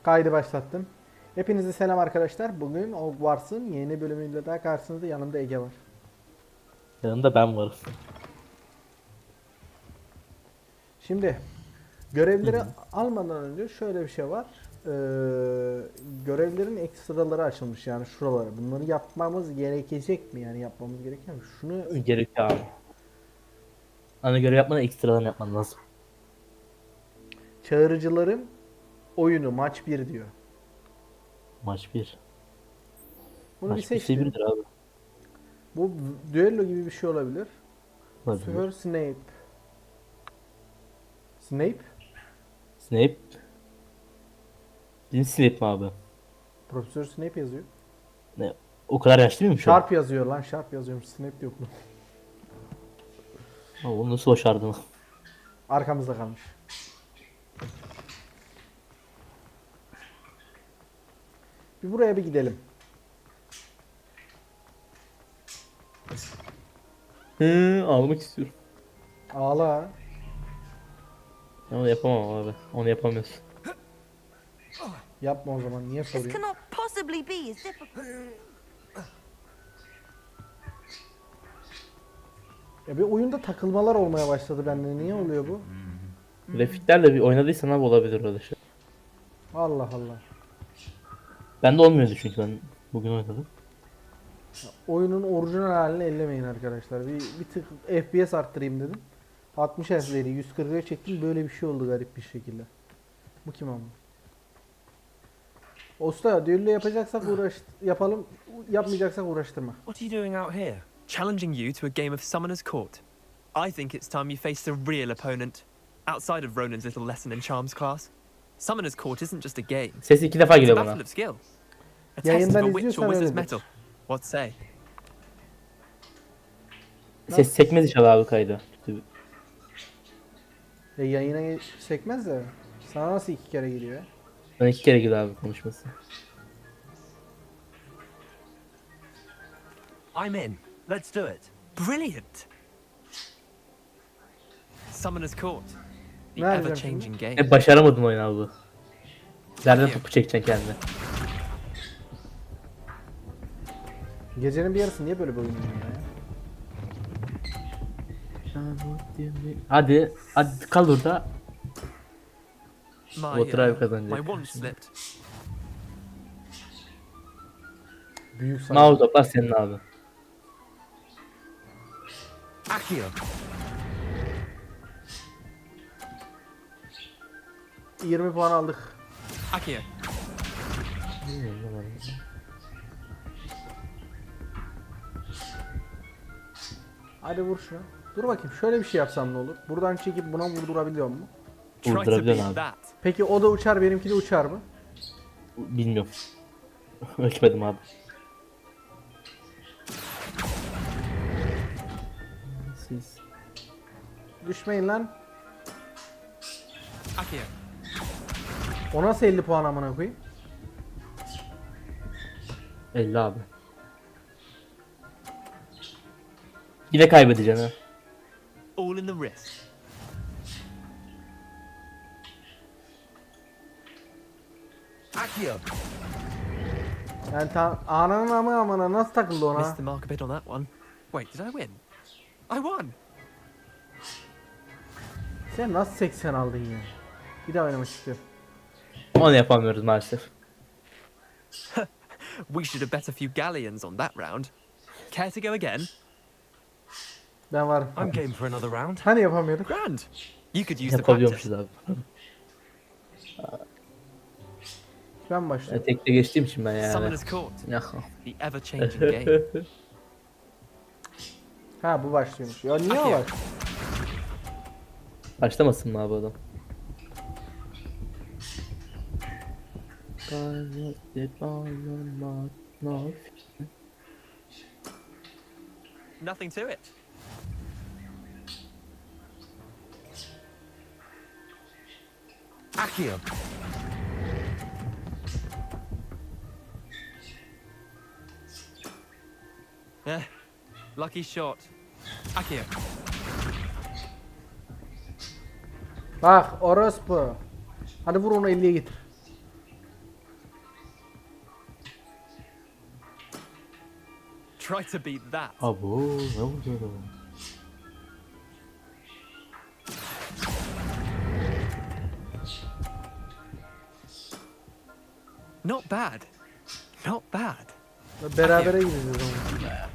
Kaydı başlattım. Hepinize selam arkadaşlar. Bugün Hogwarts'ın yeni bölümüyle daha karşınızda, yanımda Ege var. Yanında ben varım. Şimdi görevleri almadan önce şöyle bir şey var. Görevlerin ekstraları açılmış, yani şuraları. Bunları yapmamız gerekecek mi? Yani yapmamız gereken mi? Şunu Gerekiyor abi. Ana göre yapmadan ekstradan yapman lazım. çağırıcıların oyunu maç 1 diyor. Maç 1. Bunu bir Maç 1 seçtim. birdir abi. Bu düello gibi bir şey olabilir. Bu Olabilir. sefer Snape. Snape? Snape. Bizim Snape mi abi? Profesör Snape yazıyor. Ne? O kadar yaşlı mıymış o? Sharp yazıyor lan. Sharp yazıyormuş. Snape yok mu? Abi onu nasıl başardın? Arkamızda kalmış. Bir buraya bir gidelim. Ağlamak istiyorum. Ağla. Ben onu yapamam abi. Onu yapamıyorsun. Yapma o zaman. Niye This soruyorsun? cannot possibly be as difficult. Ya bir oyunda takılmalar olmaya başladı bende. Niye oluyor bu? Grafiklerle bir oynadıysan abi olabilir öyle şey. Allah Allah. Bende olmuyordu çünkü ben bugün oynadım. Oyunun orijinal halini ellemeyin arkadaşlar. Bir tık FPS arttırayım dedim. 60 Hz'leri 140'a çektim. Böyle bir şey oldu garip bir şekilde. Bu kim ama? Usta, düello yapacaksak yapalım. Yapmayacaksak uğraştırma. What are you doing out here? Challenging you to a game of Summoner's Court. I think it's time you faced a real opponent. Outside of Ronan's little lesson in charms class. Summoner's Court isn't just a game. Ses 2 defa It's a geliyor battle bana. of skill. A test of Yayından a witch izliyorsan or wizard's öyledir. metal. What say? Ses sekmez inşallah abi kaydı. Yayına sekmez de. Sana nasıl 2 kere geliyor ya? Ben 2 kere girdi abi konuşması. I'm in. Let's do it. Brilliant! Summoner's Court. The Nerede ever-changing game. Hep başaramadın oyunu abi. Nereden topu çekeceksin kendine? Gecenin bir yarısı niye böyle bir oyun oynuyor ya? Hadi kal orada. My, Water Eye kazanacak. my wand slipped. Büyük sayı. Mouse toplar senin abi. Accio. — 20 puan aldık. Akio. Hadi vur şunu. Dur bakayım, şöyle bir şey yapsam ne olur? Buradan çekip buna vurdurabiliyor mu? Try to Vurdurabiliyorsun beat abi. that. Peki o da uçar, benimki de uçar mı? Bilmiyorum. Ölçmedim abi. Siz. Düşmeyin lan. Akio. O nasıl 50 puan amına koyayım? 50 abi. Yine kaybedeceksin ha. All in the wrist. Accio. Yani ananın amına nasıl takıldı ona? Missed the mark a bit on that one. Wait, did I win? I won! Sen nasıl 80 aldın ya? Bir daha oynamak istiyorum. Onu yapamıyoruz maalesef. We should have bet a few galleons on that round. Care to go again? Ben varım. I'm game for another round. Hani yapamıyorduk? Grand! You could use the practice. Yapabiliyormuşuz abi. Ben başlıyorum. Tekte geçtiğim için ben yani. Summoner's Court. Ya. The ever-changing game. Ha, bu başlıyormuş. Ya niye o Akıyor. var? Başlamasın mı abi adam? Nothing to it. Accio. Lucky shot. Akio. Bak orospu. Hadi vur onu 50'ye getir. Try to beat that. Abo ne oldu? Not bad. Not bad. Berabere gideceğiz o zaman.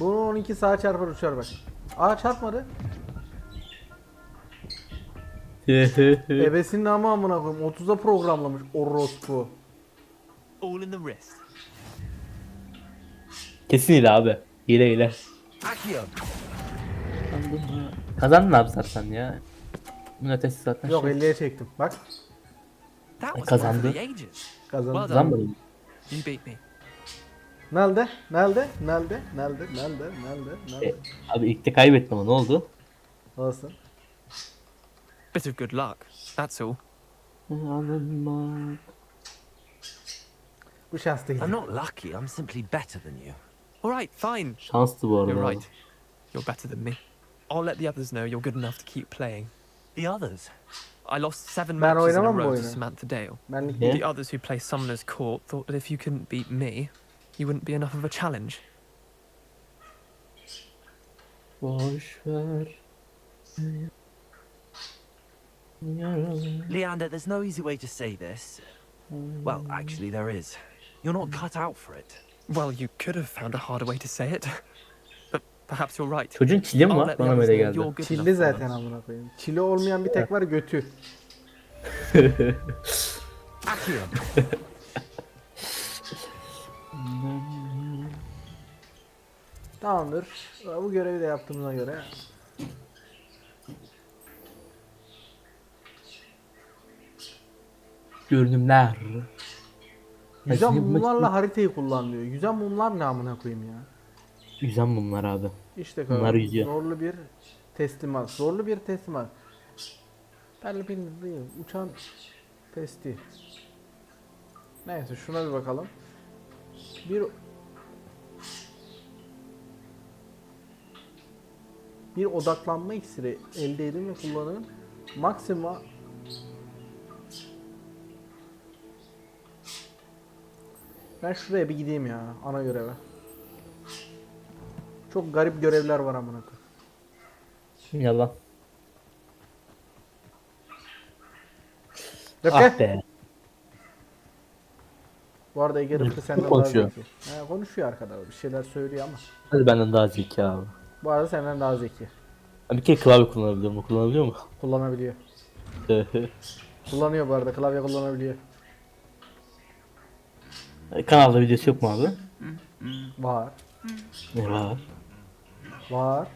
Bunu 12 sağa çarpar uçar bak. Aa çarpmadı. Ebesinin ama amına koyayım. 30'a programlamış orospu. All in the wrist. Kesin hile abi. Hile. Accio. Kazandın abi zaten ya. Bunun ötesi zaten Yok şey. 50'ye çektim. Bak That was Kazandı. one for the ages. kazandım. Well done. Kazanmadın. You beat me. Nerede? Abi ilk de kaybettim ama ne oldu? Olsun. Bit of good luck. That's all. Bu şans değil. I'm not lucky, I'm simply better than you. All right, fine. Şanstı bu arada. You're abi. right. You're better than me. I'll let the others know you're good enough to keep playing. The others? I lost 7 Ben matches in a oynamam bu row to oyunu. Samantha Dale. Benlik Ne? değil. The others who play Summoner's Court thought that if you couldn't beat me, you wouldn't be enough of a challenge. Boş ver. Leander, there's no easy way to say this. Well, actually, there is. You're not cut out for it. Well, you could have found a harder way to say it. But perhaps you're right. Çocuğun çili mi I'll var? let the Bana others böyle know geldi. you're good Çilli enough for zaten them. amına koyayım. Çili olmayan bir tek var götü. Accio. Tamamdır. Bu görevi de yaptığımıza göre. Görünümler. Yüzen Hepsini bulmak mumlarla haritayı kullan diyor. Yüzen mumlar ne amına koyayım ya. Yüzen mumlar abi. İşte Bunlar kadar. yüzüyor. Zorlu bir teslimat. Zorlu bir teslimat. Perli değil. Uçan testi. Neyse şuna bir bakalım. Bir odaklanma iksiri elde edin ve kullanın. Maksimum Ben şuraya bir gideyim ya ana göreve. Çok garip görevler var amına koyayım. Yalan. Rıfkı. Ah be. Bu arada Ege Rıfkı senden daha konuşuyor. zeki. Konuşuyor arkada bir şeyler söylüyor ama. Hadi benden daha zeki abi. Bu arada senden daha zeki. Ha, bir kere klavye kullanabiliyor mu? Kullanabiliyor mu? Kullanabiliyor. Kullanıyor bu arada klavye kullanabiliyor. Kanalda videosu yok mu abi? Var. Ne var? Var.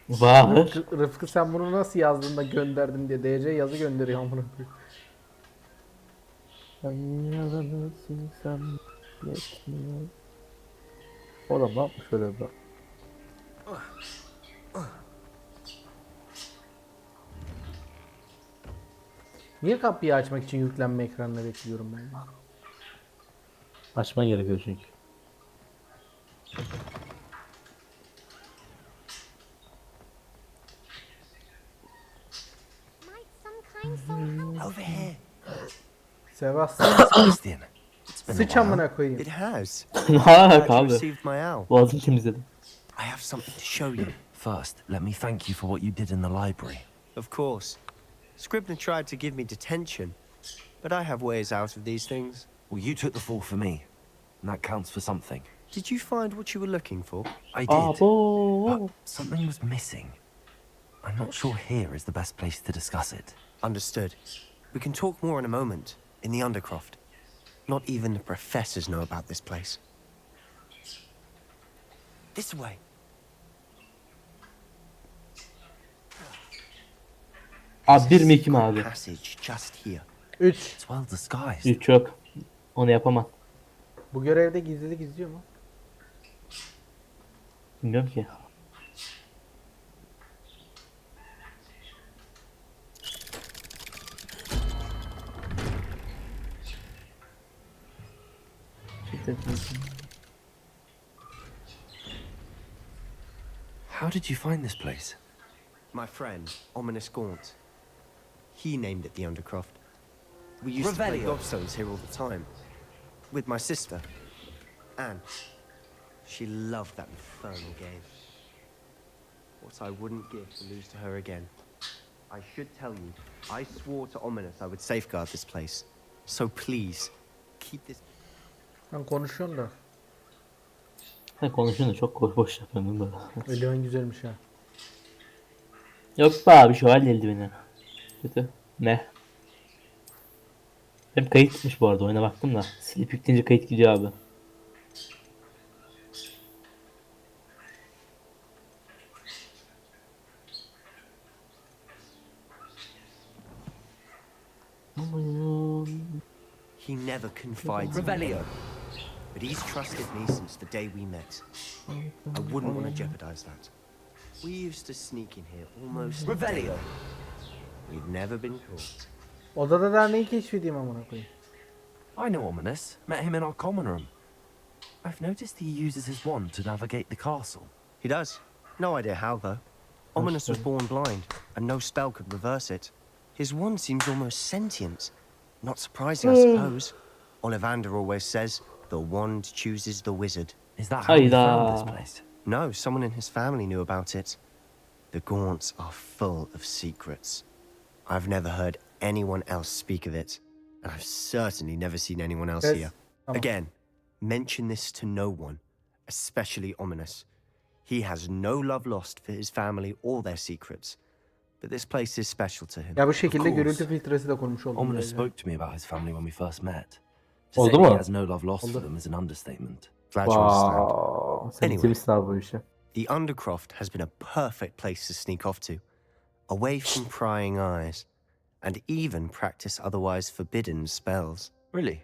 Var. Rıfkı sen bunu nasıl yazdın da gönderdin diye DC yazı gönderiyor amına koyayım. O da ne yapmış öyle bir? Niye kapıyı açmak için yüklenme ekranına bekliyorum ben? Açman gerekiyor çünkü. Might some kind soul help? Over here. Sebastian Sebastian. It's been a sıç while. amına koyayım. It has. Ne Glad alaka you abi? received my owl. Boğazını temizledim. I have something to show you. First, let me thank you for what you did in the library. Of course. Scribner tried to give me detention, but I have ways out of these things. Well, you took the fall for me, and that counts for something. Did you find what you were looking for? I did, Abo. but something was missing. I'm not sure here is the best place to discuss it. Understood. We can talk more in a moment, in the Undercroft. Not even the professors know about this place. This way. Abi bir mi iki mi abi? Passage just here. 3. It's well disguised. 3 yok. Onu yapamam. Bu görevde gizlilik izliyor mu? Bilmiyorum ki. How did you find this place? My friend, Ominous Gaunt. He named it the Undercroft. We used to play Revelio. gobstones here all the time. With my sister, Anne. She loved that infernal game. What I wouldn't give to lose to her again. I should tell you, I swore to Ominous I would safeguard this place. So please, keep this... Ben konuşuyorum da. Sen konuşuyorsun da çok boş yapıyorsun böyle. Eldiven güzelmiş ha. Yok be abi şövalye eldiveni. Kötü. Ne? Hep kayıt gitmiş bu arada, oyuna baktım da. Silip yükleyince kayıt gidiyor abi. He never confides in me. But he's trusted me since the day we met. I wouldn't want to jeopardize that. We used to sneak in here almost daily. We've never been caught. Odada derneği keşfedeyim amına koyayım. I know Ominous. Met him in our common room. I've noticed he uses his wand to navigate the castle. He does. No idea how, though. Ominous was born blind, and no spell could reverse it. His wand seems almost sentient. Not surprising, I suppose. Ollivander always says, the wand chooses the wizard. Is that how you found this Hayda. place? No, someone in his family knew about it. The Gaunts are full of secrets. I've never heard anyone else speak of it, and I've certainly never seen anyone else Yes. here. Tamam. Again, mention this to no one, especially Ominous. He has no love lost for his family or their secrets, but this place is special to him. Ya bu şekilde course. görüntü filtresi de konmuş oldum. Ominous böylece. spoke to me about his family when we first met. To Oldu say mu? he has no love lost for them is an understatement. Glad you understand. Wow. Sen Anyway. bitirmişsin abi bu işi. The Undercroft has been a perfect place to sneak off to, away from prying eyes, and even practice otherwise forbidden spells, Really?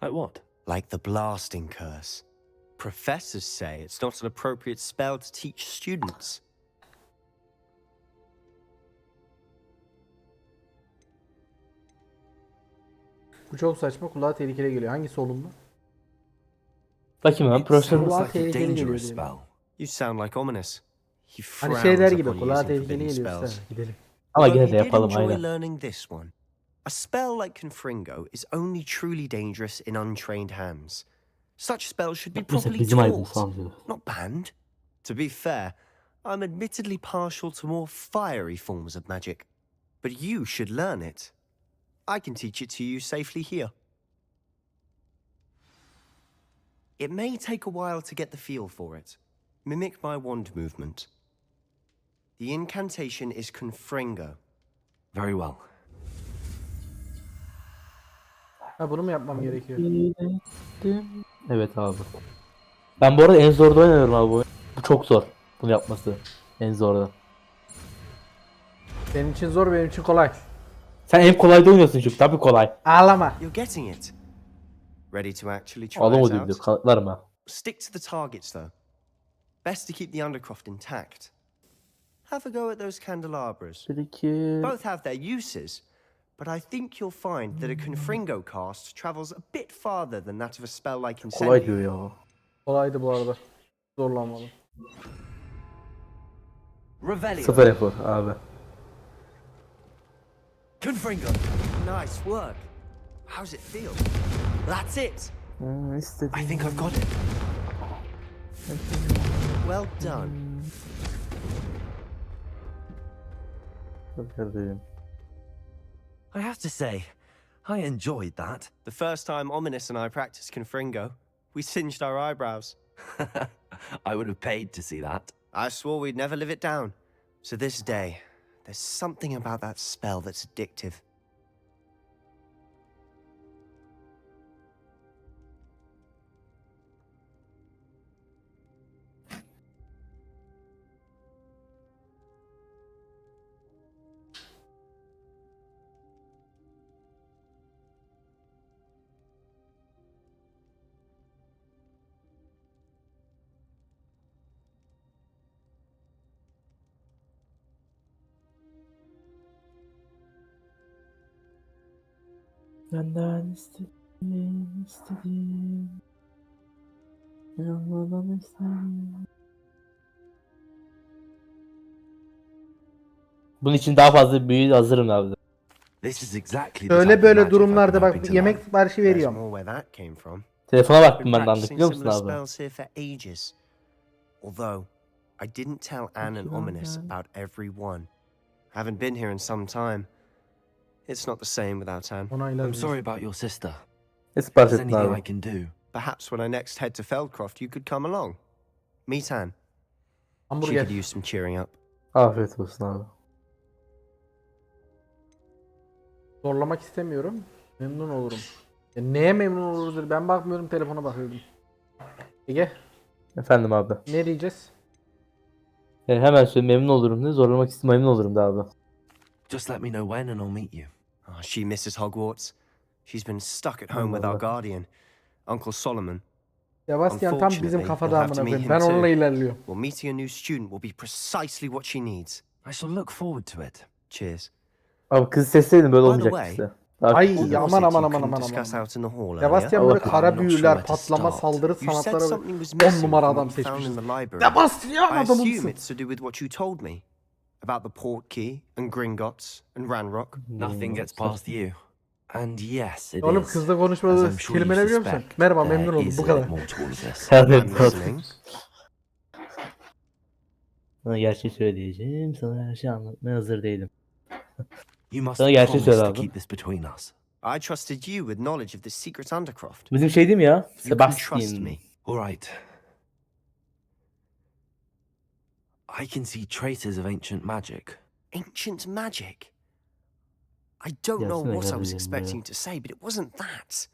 Like what? like the blasting curse. Professors say it's not an appropriate spell to teach students. Bu çok saçma, kulağa tehlikeli geliyor. Hangisi olumlu? Bakayım hemen profesör. Kulağa Sounds like a tehlikeli geliyor dangerous diyelim. spell. You sound like Ominous. He Hani frowns şeyler gibi upon kulağa using tehlikeli forbidden geliyor. spells. Sen, gidelim. Ama Although gene he de did yapalım enjoy aynen. learning this one. A spell like Confringo is only truly dangerous in untrained hands. Such spells should be Mesela properly bizim aydın taught, sanıyor. not banned. To be fair, I'm admittedly partial to more fiery forms of magic, but you should learn it. I can teach it to you safely here. It may take a while to get the feel for it. Mimic my wand movement. The incantation is Confringo. Very well. Ha, bunu mu yapmam gerekiyor? Evet abi. Ben bu arada en zorda oynuyorum abi bu oyun. Bu çok zor. Bunu yapması. En zorda. Senin için zor, benim için kolay. Sen en kolayda oynuyorsun çünkü. Tabii kolay. Ağlama. You're getting it. Ready to actually try Adam o it diyor. out? Kanıtlarım ha. Stick to the targets, though. Best to keep the Undercroft intact. Have a go at those candelabras. 1, 2... Both have their uses, but I think you'll find that a Confringo cast travels a bit farther than that of a spell like Kolay Incendio. diyor ya. Kolaydı bu arada. Zorlanmadım. Revelio. 0 efor abi. Confringo. Nice work. How's it feel? That's it. I think I've got it. Well done. I have to say, I enjoyed that. The first time Ominous and I practiced Confringo, we singed our eyebrows. I would have paid to see that. I swore we'd never live it down. To this day, there's something about that spell that's addictive. Benden istediğim. İnanılmaz istediğim. Bunun için daha fazla büyü hazırım abi. This is exactly the Öyle type of böyle magic I've been durumlarda hoping bak to yemek learn. siparişi There's veriyorum. more where that came from. Telefona baktım Been ben de anlık practicing biliyor musun similar abi? spells here for ages. Although, I didn't tell Anne and Ominous about every one. Haven't been here in some time. It's not the same without Anne. Onaylar. I'm sorry about your sister. Ne sipariş Is there ettin anything I abi? can do? Perhaps when I next head to Feldcroft, you could come along. Meet Anne. She Hamburger. could use some cheering up. Afiyet olsun abi. Zorlamak istemiyorum. Memnun olurum. Neye memnun oluruz? Ben bakmıyorum, telefona bakıyordum. Ege, Efendim abi. ne diyeceğiz? Hemen söyle memnun olurum ne? Zorlamak istedim memnun olurum da abi. Just let me know when and I'll meet you. Oh, she misses Hogwarts. She's been stuck at home with our guardian, Uncle Solomon. Sebastian tam bizim Unfortunately, kafada you'll have to amına meet koyayım. him Ben onunla too. ilerliyorum. Well, meeting a new student will be precisely what she needs. I shall look forward to it. Cheers. Abi kız sesleydin böyle By the olmayacak way, işte. Ay, What ya was aman it aman you aman couldn't aman discuss aman. out in the hall Sebastian earlier? böyle Allah kara I'm not sure büyüler, where to patlama, start. saldırı You said sanatları something was 10 missing numara from adam what you found in seçmişiz. the library. Sebastian I assume adamımsın. it's to do with what you told me about the port key and Gringotts and Ranrock. Nothing gets past you. And yes, it Oğlum is. kızla As konuşmadığı I'm sure you kelime ne biliyor musun? suspect, Merhaba, there memnun oldum. is Bu a kadar. lot more to all of this. Evet. I'm listening. Sana gerçeği söyleyeceğim. Sana her şeyi anlatmaya hazır değilim. You must Sana gerçeği promise söyle to abi. keep this between us. I trusted you with knowledge of this secret undercroft. Bizim şey değil mi ya? You can trust Sebastian. me. All right. I can see traces of ancient magic. Ancient magic? I don't know Gelsene what I was kardeşim expecting to say, but it wasn't that.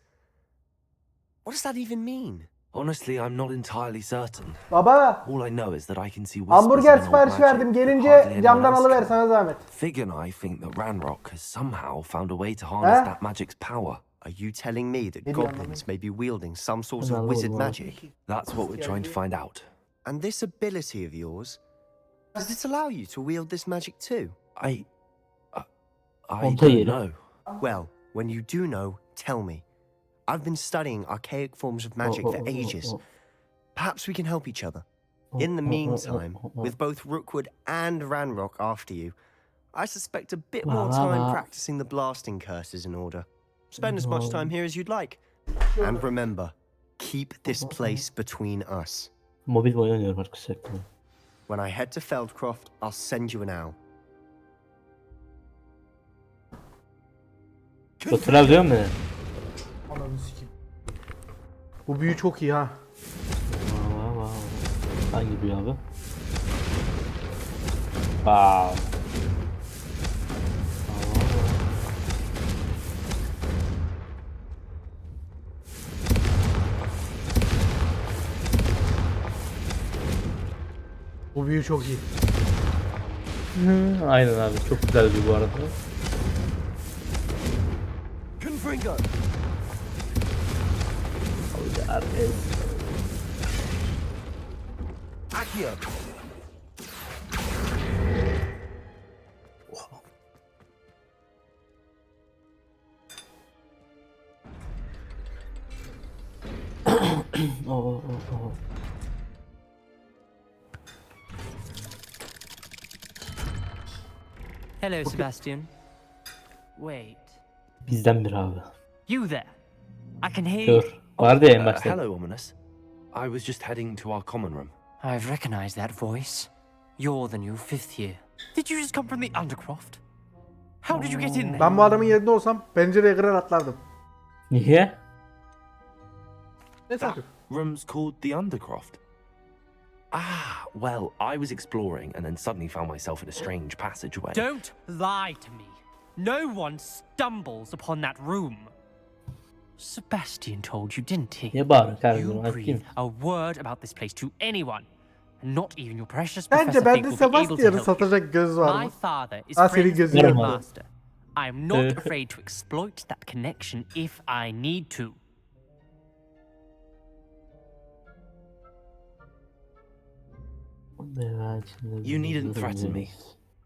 What does that even mean? Honestly, I'm not entirely certain. Baba, All I know is that I can see whispers hamburger of an old siparişi magic verdim. that hardly Gelince anyone camdan else alıver can. sana zahmet. Fig and I think that Ranrock has somehow found a way to harness Huh? that magic's power. Are you telling me that Ne diyor goblins may be wielding some sort Ben of anlamadım wizard abi. magic? That's what we're trying to find out. And this ability of yours, does it allow you to wield this magic too? I Monta don't yeri. know. Well, when you do know, tell me. I've been studying archaic forms of magic for ages. Perhaps we can help each other. In the meantime, with both Rookwood and Ranrock after you, I suspect a bit more time practicing the blasting curses in order. Spend as much time here as you'd like. And remember, keep this place between us. Mobil oyun oynuyorum arkadaşlar. When I head to Feldcroft, I'll send you an owl. Hatırlıyor musun beni? Ananı sikeyim. Bu büyü çok iyi ha. Hangi büyü abi? Wow. Bu büyü çok iyi. Aynen abi çok güzel bir bu arada. Confringo! Accio! Hello, Sebastian. Wait. Bizden bir abi. You there? I can hear you. Dur. Vardı ya en başta. Hello, Ominous. I was just heading to our common room. I've recognized that voice. You're the new fifth year. Did you just come from the Undercroft? How did you get in there? Ben bu adamın yerinde olsam pencereye kırar atlardım. Niye? Ne That sakın? room's called the Undercroft. Ah, well, I was exploring and then suddenly found myself in a strange passageway. Don't lie to me. No one stumbles upon that room. Sebastian told you, didn't he? Niye bağırıyorsun kardeşim? You breathe Kim? a word about this place to anyone, and not even your precious Bence professor Fig bende will be able to Sebastian'ı help you. satacak göz var My mı? father is Ah, senin friends with gözün your yok. master. I am not afraid to exploit that connection if I need to. You needn't threaten me.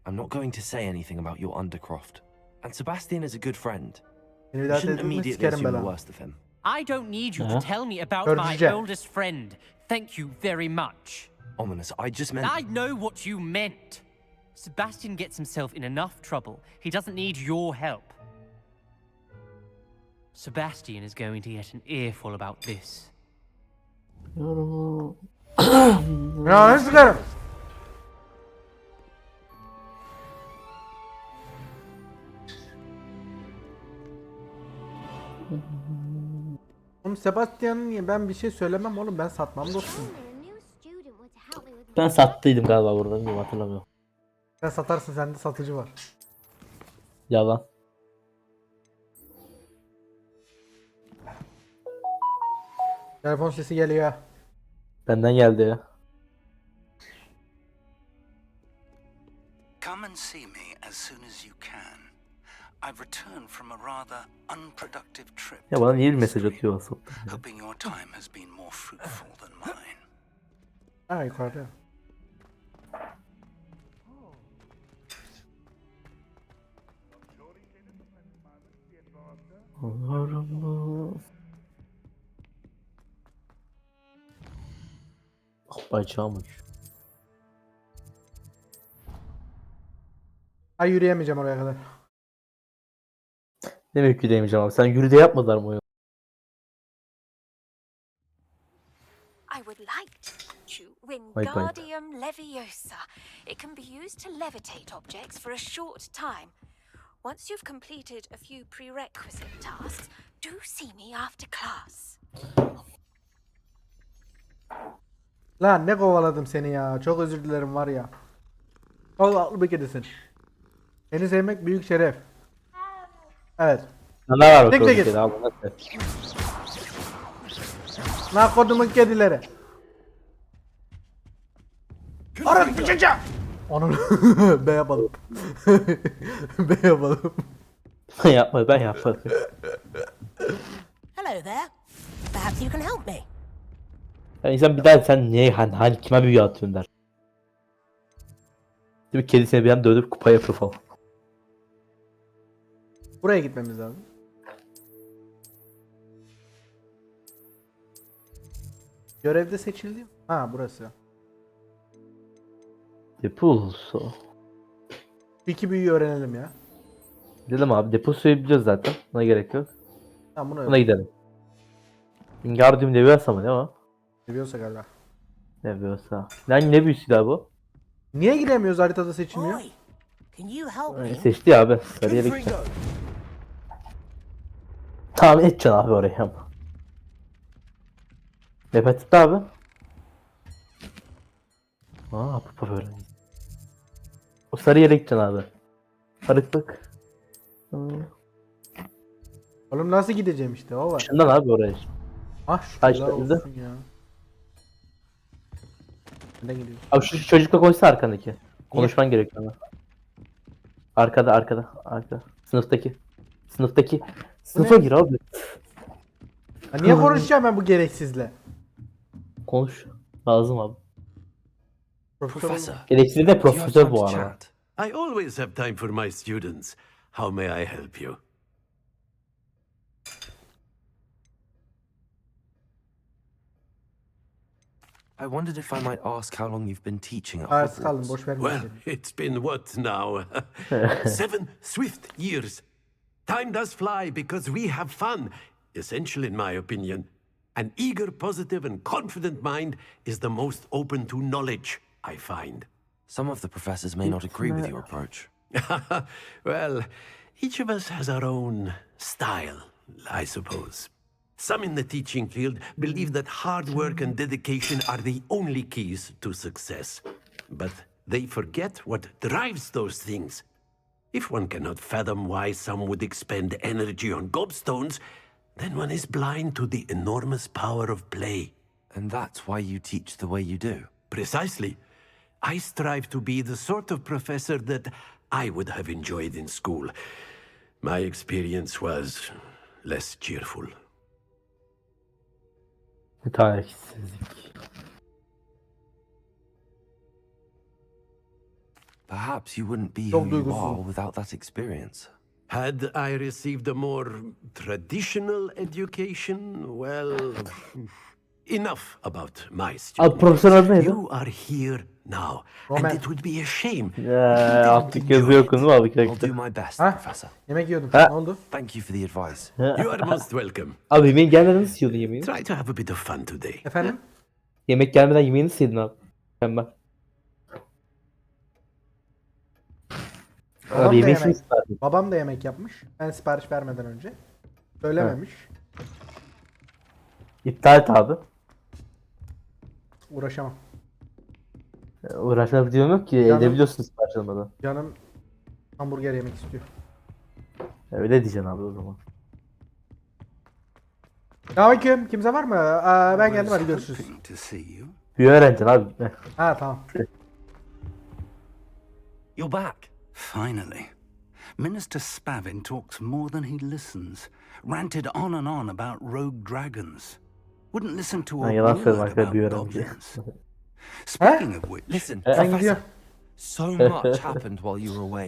I'm not going to say anything about your Undercroft. And Sebastian is a good friend. Beni bir You daha shouldn't tehdit etme, immediately sikerim assume the belanı. worst of him. I don't need you to tell me about my Göreceğim. oldest friend. Thank you very much. Ominous, I just meant... I know what you meant. Sebastian gets himself in enough trouble. He doesn't need your help. Sebastian is going to get an earful about this. Yorumu. Ya ne sıkarım? Oğlum Sebastian'ın niye ben bir şey söylemem oğlum, ben satmam dostum. A new student were to help me with Ben sattıydım galiba burada, bilmiyorum, hatırlamıyorum. Sen satarsın, sende satıcı var. Yalan. Telefon sesi geliyor. Benden geldi ya. Come and see me as soon as you can. I've returned from a rather unproductive trip. Ya bana niye bir mesaj atıyor asıl? Hoping your time has been more fruitful than mine. Ha yukarıda. Yorumu. Ah, bacağım. Ay yürüyemeyeceğim oraya kadar. Demek ki demeyeceğim abi. Sen yürüde yapmadılar mı oyunu? I would like to teach you Wait. Wingardium Leviosa. It can be used to levitate objects for a short time. Once you've completed a few prerequisite tasks, do see me after class. Lan ne kovaladım seni ya. Çok özür dilerim var ya. Allah aklı bir kedisin. Seni sevmek büyük şeref. Evet. Ne var Tek bakalım tek bir git. kere abi, nasıl? Lan kodumun kedileri. Ara çıkacağım. Onun B yapalım. B yapalım. Yapma, ben yapmadım. Hello there. Perhaps you can help me. Yani insan bir daha sen niye hani kime büyü atıyorsun der. Değil mi, kedisine bir an dövüp kupa yapıyor falan. Buraya gitmemiz lazım. Görevde seçildi mi? Ha burası. Deposu. İki büyüyü öğrenelim ya. Gidelim abi, deposuyu biliyoruz zaten. Buna gerek yok. Tamam bunu Buna öğren. gidelim. Wingardium Leviosa mı ne o? Seviyorsa galiba. Leviosa. Ne büyüsü abi bu? Niye giremiyoruz, haritada seçilmiyor? Boy, can you help me? Seçti ya abi. Sarıya gideceğim. Tahmin edeceksin abi oraya ama. Hepatit abi. Aa, pupa böyle. O sarı yere gideceksin abi. Harıklık. Oğlum nasıl gideceğim işte o var. Şundan abi oraya. Ah Kaç şükürler tane de? olsun ya. Ne gidiyor? Abi şu çocukla konuşsa arkandaki. Konuşman gerekiyor ama. Arkada. Sınıftaki. Sınıfa gir abi. Ya niye konuşacağım ben bu gereksizle? Konuş. Lazım abi. Professor, Gereksiz de do you have profesör time bu to arada. chat? I always have time for my students. How may I help you? I wondered if I might ask how long you've been teaching at Arası kalın, Hogwarts. boş ver. Well, it's been what now? 7 swift years. Time does fly because we have fun. Essential in my opinion. An eager, positive, and confident mind is the most open to knowledge, I find. Some of the professors may not agree with your approach. Well, each of us has our own style, I suppose. Some in the teaching field believe that hard work and dedication are the only keys to success. But they forget what drives those things. If one cannot fathom why some would expend energy on gobstones, then one is blind to the enormous power of play. And that's why you teach the way you do. Precisely. I strive to be the sort of professor that I would have enjoyed in school. My experience was less cheerful. Tarihsizlik. Perhaps you wouldn't be Çok who you duygusal. are without that experience. Had I received a more traditional education, well, enough about my Abi students. profesör adı neydi? You are here now, Roman. and it would be a shame. Ya artık yazıyor konu mu abi I'll do karakter? my best, Ha? Professor. Yemek yiyordum. Ha? Ne oldu? Thank you for the advice. You are most welcome. Abi yemeğin gelmeden nasıl yiyordun yemeğini? Try to have a bit of fun today. Efendim? Yemek gelmeden yemeğini nasıl yedin abi? Ben. Babam da Abi yemeği yemek- şimdi sipariş. Babam da yemek yapmış. Ben sipariş vermeden önce. Söylememiş. İptal et abi. Uğraşamam. Uğraşmak diyorum yok ki edebiliyorsun sipariş almadan. Canım hamburger yemek istiyor. Öyle diyeceksin abi o zaman. Selamünaleyküm. Kimse var mı? Ben geldim, hadi görüşürüz. Hoping to see you. Bir öğrencin abi. Ha tamam. You're back. Finally. Minister Spavin talks more than he listens. Ranted on and on about rogue dragons. Wouldn't listen to a yalan word söyleme arkadaşlar, about bir öğrenci. goblins. Speaking of which, Listen, Ben Professor, gidiyorum. so much happened while you were away.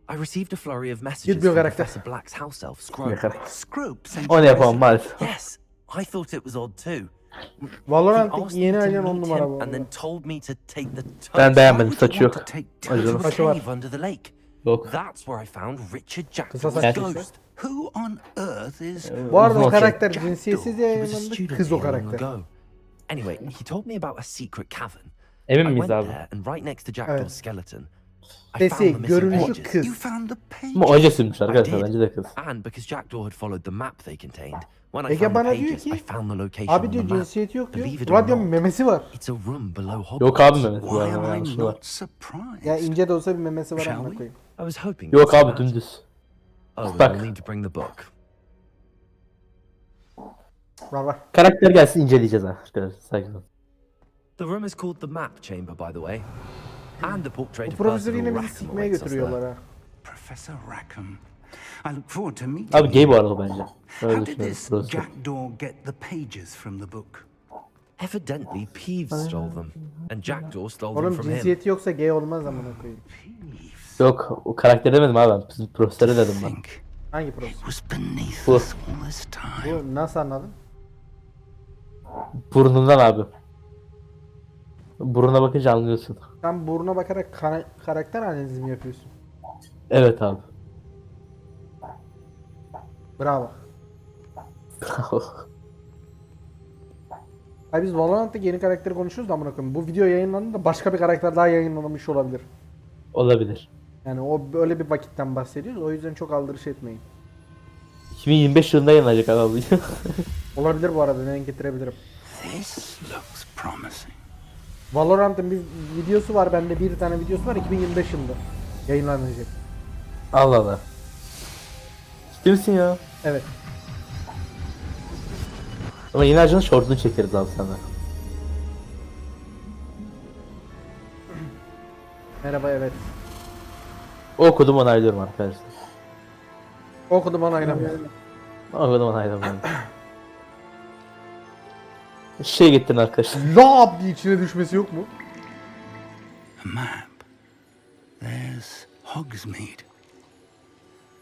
I received a flurry of messages Gitmiyor from karakter. Professor Black's house elf, Ne Scrope. kadar. Scrope sent Onu you a yapamam message. maalesef. Yes, I thought it was odd too. He Valorant'taki asked me yeni to aynen 10 meet numara him bu and then arada. told me to take the Ben tubs beğenmedim, Why would saçı you want yok. to take Acılı. to a Saçı var. cave under the lake. Yok. That's where I found Richard Kısa Jackdaw's saçlı Gerçekten. ghost. Who on earth is Bu arada Uzun o okey. karakter Jackdaw? cinsiyetsiz He was a yayınlandı. student Kız o here long karakter. ago. Anyway, he told me about a secret cavern. Emin I miyiz went abi? there and right next to Jackdaw's Evet. skeleton, I found Sesi, the missing görünüşü pages. kız. you found the page? Ama öylesiymiş arkadaşlar, I did. bence de kız. And because Jackdaw had followed the map they contained, when I Ege found the bana diyor pages, ki, I found the location Abi on diyor the map. cinsiyeti yok diyor. Believe it or Radyo not, memesi var. It's a room below Hogwarts. Yok abi memesi Why var am ama I yanlışlığı var. not surprised? Ya ince de olsa bir memesi var Shall amına we? koyayım. I was hoping. Yok you'd abi say that. dümdüz. Oh, then Bak. we'll need to bring the book. Var. Karakter gelsin inceleyeceğiz arkadaşlar. Sakin ol. The room is called the Map Chamber, by the way. And the portrait Bu of profesör Percival yine bizi Rackham sikmeye awaits us there. götürüyorlar ha. Professor Rackham. I look forward to meeting Abi gay you. bu arada bence. Öyle How did düşünüyorum. this Profesör. Jackdaw get the pages from the book? Evidently, Peeves stole them, and Jackdaw stole them Oğlum from him. cinsiyeti yoksa gay olmaz amına koyayım. Yok o karakter demedim abi ben. Bizim profesöre dedim ben. Think Hangi it profesör? was beneath Bu. us all this time. Bu nasıl anladın? Burnundan abi. Buruna bakınca anlıyorsun. Sen burnuna bakarak karakter analizi mi yapıyorsun? Evet abi. Bravo. Ay biz Valorant'taki yeni karakteri konuşuyoruz da amına koyayım. Bu video yayınlandı da başka bir karakter daha yayınlanmış olabilir. Olabilir. Yani o öyle bir vakitten bahsediyoruz. O yüzden çok aldırış etmeyin. 2025 yılında yayınlanacak abi bu video. Olabilir bu arada. Neden getirebilirim. This looks promising. Valorant'ın bir videosu var. Bende bir tane videosu var. 2025 yılında yayınlanacak. Allah Allah. Ciddi misin ya? Evet. Ama yeni acının shortunu çekeriz abi sana. Merhaba, evet. Okudum onaylıyorum arkadaşlar. Okudum, onaylamıyorum. Okudum onaylamıyorum. Şey gittin arkadaşlar. Lab diye içine düşmesi yok mu? A map. There's Hogsmeade.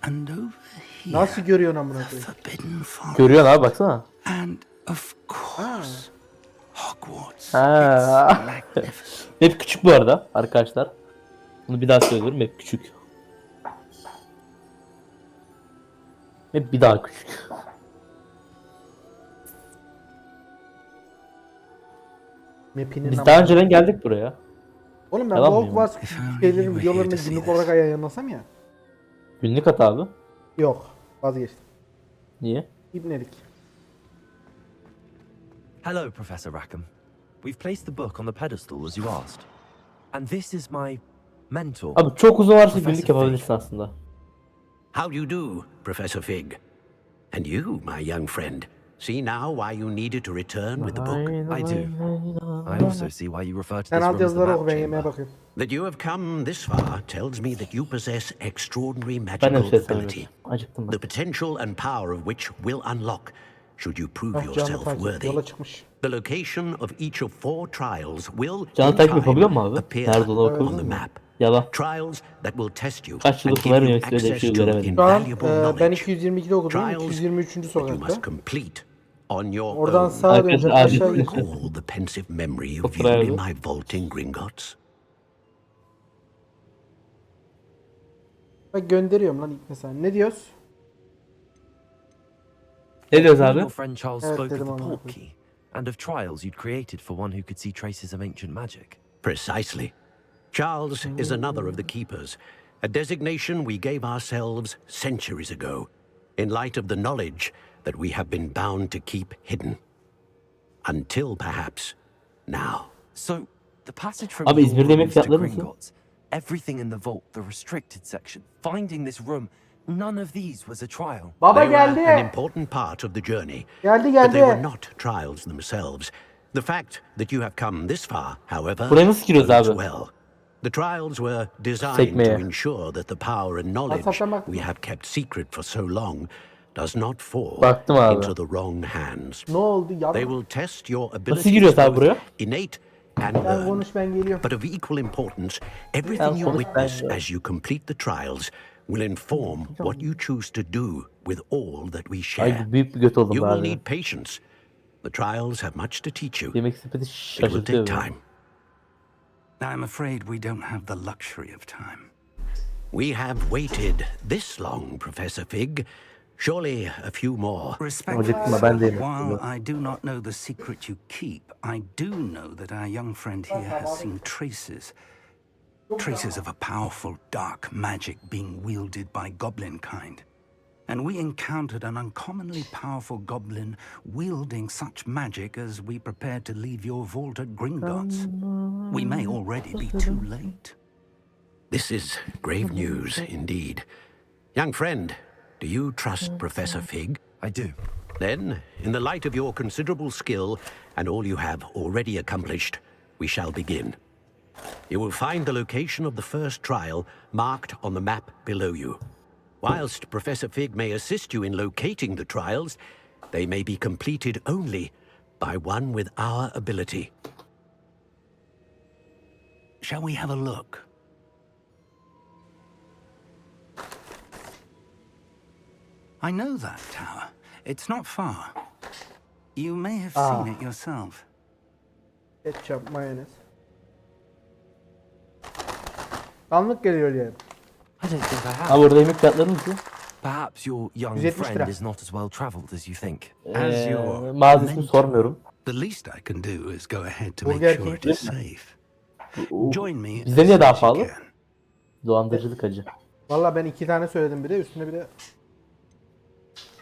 And over here, Nasıl görüyorsun amına the koyayım? Forbidden Forest. Görüyorsun abi baksana. And of course, Hogwarts. Ha. It's magnificent. Map küçük bu arada arkadaşlar. Bunu bir daha söylüyorum, map küçük. Map bir daha küçük. Map'inin Biz amına- daha önceden geldik buraya. Oğlum ben Yalan bu mıyım? Hogwarts şeylerin videolarını If only günlük you were olarak yayınlasam ya. Günlük at abi. Yok. Vazgeçtim. Niye? İbnelik. Hello, Professor Rackham. We've placed the book on the pedestal as you asked. And this is my mentor. Abi çok uzun varsa Professor günlük yapabilirsin aslında. How do you do, Professor Fig? And you, my young friend, see now why you needed to return with the book? I do. I also see why you refer to Sen this alt room as the yazıları oku, map ben yemeğe chamber. bakayım. That you have come this far tells me that you possess extraordinary Ben de magical bir şey ability, söylemiyorum. Acıktım the ben. potential and power of which will unlock should you prove Ah, canlı yourself takip. worthy. Yola çıkmış. The location of each of 4 trials will Canlı in takip time yapabiliyor mu abi? appear Nerede olduğunu on bakabiliyor the musun? map. Yalan. Trials that will test you Kaç and yıllık give you vermiyor size de access şey to göremedim. Şu an invaluable ben knowledge. 222'de okudum. Trials 223. that you must sokakta. complete on your Oradan own. sağa döneceğim, Arkadaşlar, aşağı abi- gideceğim. Recall the pensive memory of Otur you abi. in my vaulting Gringotts. Bak gönderiyorum lan ilk mesela. Ne diyoruz? Ne diyoruz abi? Your friend Charles Evet, spoke of dedim the ona. portkey and of trials you'd created for one who could see traces of ancient magic. Precisely. Charles is another of the keepers, a designation we gave ourselves centuries ago, in light of the knowledge that we have been bound to keep hidden. Until perhaps now. So, the passage from Abi your İzmir'de yemek rooms to fiyatları nasıl? Gringotts, everything in the vault, the restricted section, finding this room, none of these was a trial. Baba They were an geldi. important part of the journey, Geldi but they were geldi. not trials themselves. The fact that you have come this far, however, Buraya nasıl giriyoruz bodes abi? well. The trials were designed Sekmeye. to ensure that the power and knowledge WhatsApp'tan baktım. we have kept secret for so long does not fall Baktım abi. into the wrong hands. Ne oldu They yavrum? will test your Nasıl abilities, giriyoruz abi both buraya? innate and Sen learned. konuş ben geliyorum. But of equal importance, everything you konuş, ben witness de. as you complete the trials will inform what you choose to do with all that we share. Ay büyük bir göt oldum You be will abi. need patience. The trials have much to teach you. Yemek sepeti It will take şaşırtıyor beni. time. I'm afraid we don't have the luxury of time. We have waited this long, Professor Fig. Surely a few more. Respectfully, Acıktım ben de yemek while istiyorum. I do not know the secret you keep, I do know that our young friend here has seen traces of a powerful dark magic being wielded by goblin kind. And we encountered an uncommonly powerful goblin wielding such magic as we prepare to leave your vault at Gringotts. We may already be too late. This is grave news indeed. Young friend, do you trust Professor Fig? I do. Then, in the light of your considerable skill and all you have already accomplished, we shall begin. You will find the location of the first trial marked on the map below you. Whilst Professor Fig may assist you in locating the trials, they may be completed only by one with our ability. Shall we have a look? I know that tower. It's not far. You may have seen it yourself. Ketçap, mayonez. Anlık geliyor yani. I don't think I have. Abi orada yemek fiyatları nasıl? Perhaps your young 170 friend lira. is not as well travelled as you think. As your Mağaza ismini mentor, sormuyorum. The least I can do is go ahead to make Burger sure King. it is safe. Join me Bizde as niye daha soon as you pahalı? can. Dolandırıcılık acı. Valla ben 2 tane söyledim bir de üstüne bir de.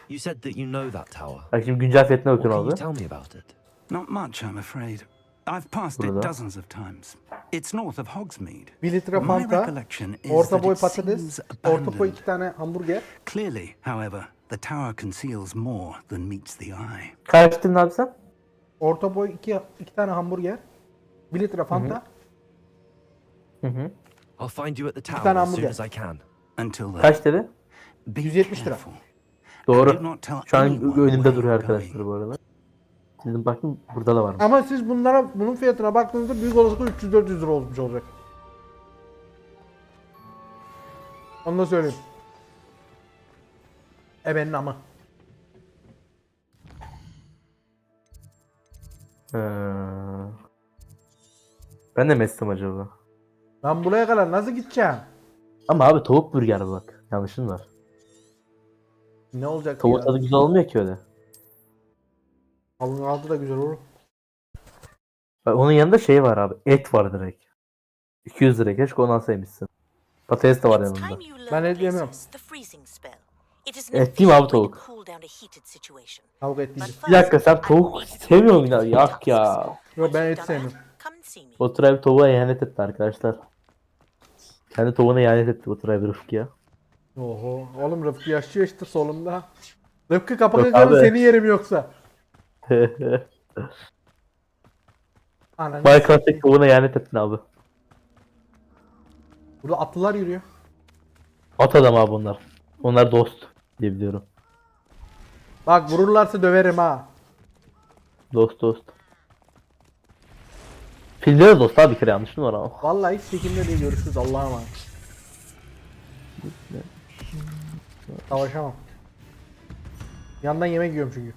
You said that you know that tower. Bak şimdi güncel fiyatına What can bakıyorum you abi. tell me about it? Not much, I'm afraid. I've passed it Burada. dozens of times. It's north of Hogsmeade. 1 litre My Fanta, recollection is orta that boy it patates, seems orta boy abandoned. 2 tane hamburger. Clearly, however, the tower conceals more than meets the eye. Kaç dedin abi sen? Orta boy 2 tane hamburger. 1 litre Fanta. Hı hı. I'll find you at the tower tane as soon hamburger. as I can. Until then, Kaç dedi? be 170 lira. careful. Doğru. Do not tell Şu an anyone where önümde duruyor you're arkadaşlar going. bu arada. Dedim bakın burada da varmış. Ama siz bunun fiyatına baktığınızda büyük olasılıkla 300-400 lira olmuş olacak. Onu da söyleyeyim. Ebenin ama. Ben de mi etsem acaba? Ben buraya kadar nasıl gideceğim? Ama abi tavuk burger bak. Yanlışın var. Ne olacak Tavuk ya? tadı güzel olmuyor ki öyle. Alın altı da güzel olur. Bak onun yanında şey var abi. Et var direkt. 200 lira. Keşke onu alsaymışsın. Patates de var It's yanında. time you Ben learned et yemiyorum. Places, the freezing spell. It is Et değil mi abi tavuk? cool down a heated situation. Tavuk et But diyeceğim. Bir dakika sen first, tavuk I need you to sevmiyor complete musun ya? the Yak ya. tasks. Yok ben Once et you've done sevmiyorum. that, come and see me. Batur abi tavuğa ihanet etti arkadaşlar. Kendi tavuğuna ihanet etti Batur abi Rıfkı ya. Oho. Oğlum Rıfkı yaşıyor işte solunda. Rıfkı kapı Yok kakalı abi. seni yerim yoksa. Ananı Minecraft'taki tavuğuna ihanet ettin abi. Burada atlılar yürüyor. At adam abi bunlar. Onlar dost diye biliyorum. Bak vururlarsa döverim ha. Dost dost. Filmde de dost abi bir kere yanlış mı var ama. Vallahi hiç çekimde değil, görüşürüz Allah'a emanet. Savaşamam. Yandan yemek yiyorum çünkü.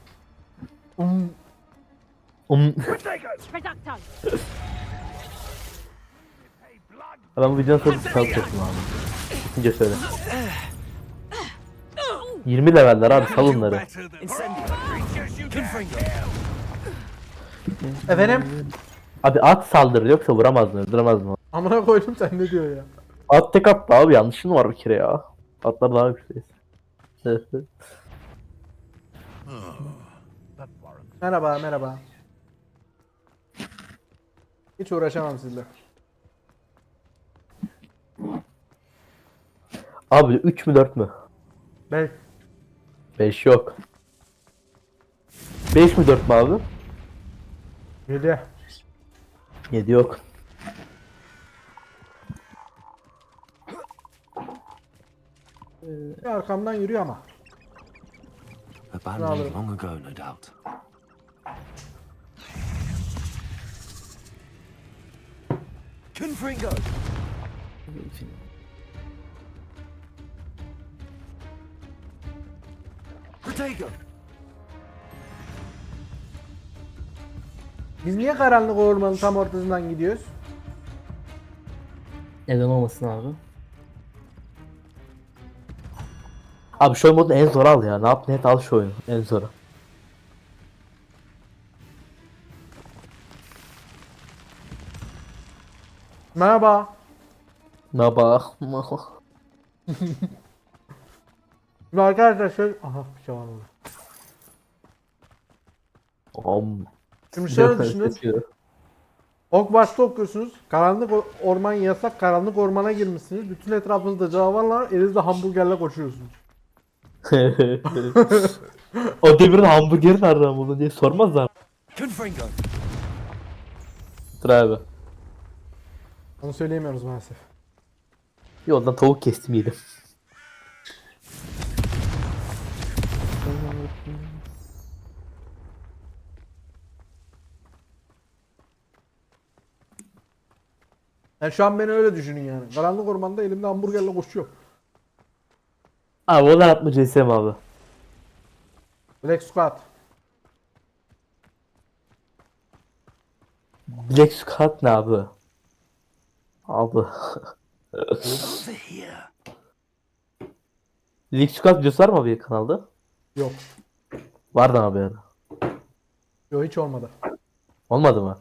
Ben bu videonun sonra bir çalış yapayım abi. bitince söyle. 20 leveller abi, sal onları. Efendim? Abi at saldırır, yoksa vuramaz mı, öldüremez mi? Amına koydum, sen ne diyor ya? At tek attı abi, yanlışın var bir kere ya. Atlar daha güçlüyüz. Merhaba, merhaba. Hiç uğraşamam sizle. Abi 3 mü 4 mü? Ben 5 yok. 5 mi 4 mü abi? 7. 7 yok. Arkamdan yürüyor ama. Abandoned long ago, no doubt. Confringo! Protego! Biz niye karanlık ormanın tam ortasından gidiyoruz? Neden olmasın abi? Abi şu modu en zor al ya. Ne yap net al şu oyunu. En zoru. Merhaba. Merhaba. Şimdi arkadaşlar şöyle... Aha, bir şey var burada. Şimdi şöyle düşünün. Hogwarts'ta okuyorsunuz. Karanlık orman yasak. Karanlık ormana girmişsiniz. Bütün etrafınızda canavarlar. Elinizde hamburgerle koşuyorsunuz. O demirin hamburgeri nereden buldun diye sormazlar. Confringo! Dur abi. Onu söyleyemiyoruz maalesef. Yoldan tavuk kestim yedim. Yani şu an beni öyle düşünün yani. Karanlık ormanda elimde hamburgerle koşuyor. Abi o da atmaca isem abi. Black Squad. Black Squad ne abi? Abi. Over here. Black Squad videosu var mı abi kanalda? Yok. Vardı abi yani. Yok, hiç olmadı. Olmadı mı?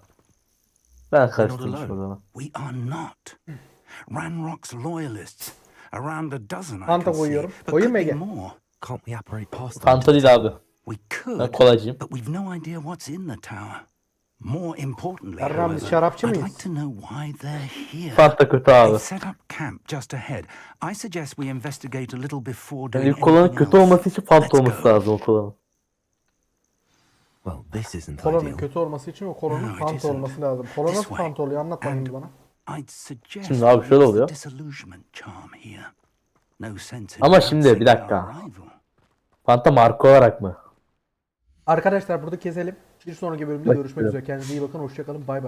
Ben Not karıştırmışım o alone. zaman. We are not. Ranrock's loyalists. Around a dozen I Fanta can see, koyuyorum. but Koyayım could mı be Ege? more. Can't we operate past them? Fanta değil abi. We Ben could, kolacıyım. but we've no idea what's in the tower. More importantly, Yarram, biz however, şarapçı I'd mıyız? like to know why they're here. Fanta kötü abi. They've set up camp just ahead. I suggest we investigate a little before Yani doing ilk kolanın anything kötü else. olması için Fanta Let's olması go. lazım o kolanın. Well, this isn't Kolanın ideal. kötü olması için o kolanın No, it Fanta isn't. olması lazım. Kola This nasıl way. Fanta oluyor? Anlat bakayım And- bana. I'd suggest Şimdi abi we şöyle use oluyor. the disillusionment charm here. No sense in Ama şimdi bir announcing dakika. our arrival. Fanta marka olarak mı? Arkadaşlar burada keselim. Bir sonraki bölümde Bak, görüşmek evet. üzere. Kendinize iyi bakın. Hoşçakalın. Bay bay.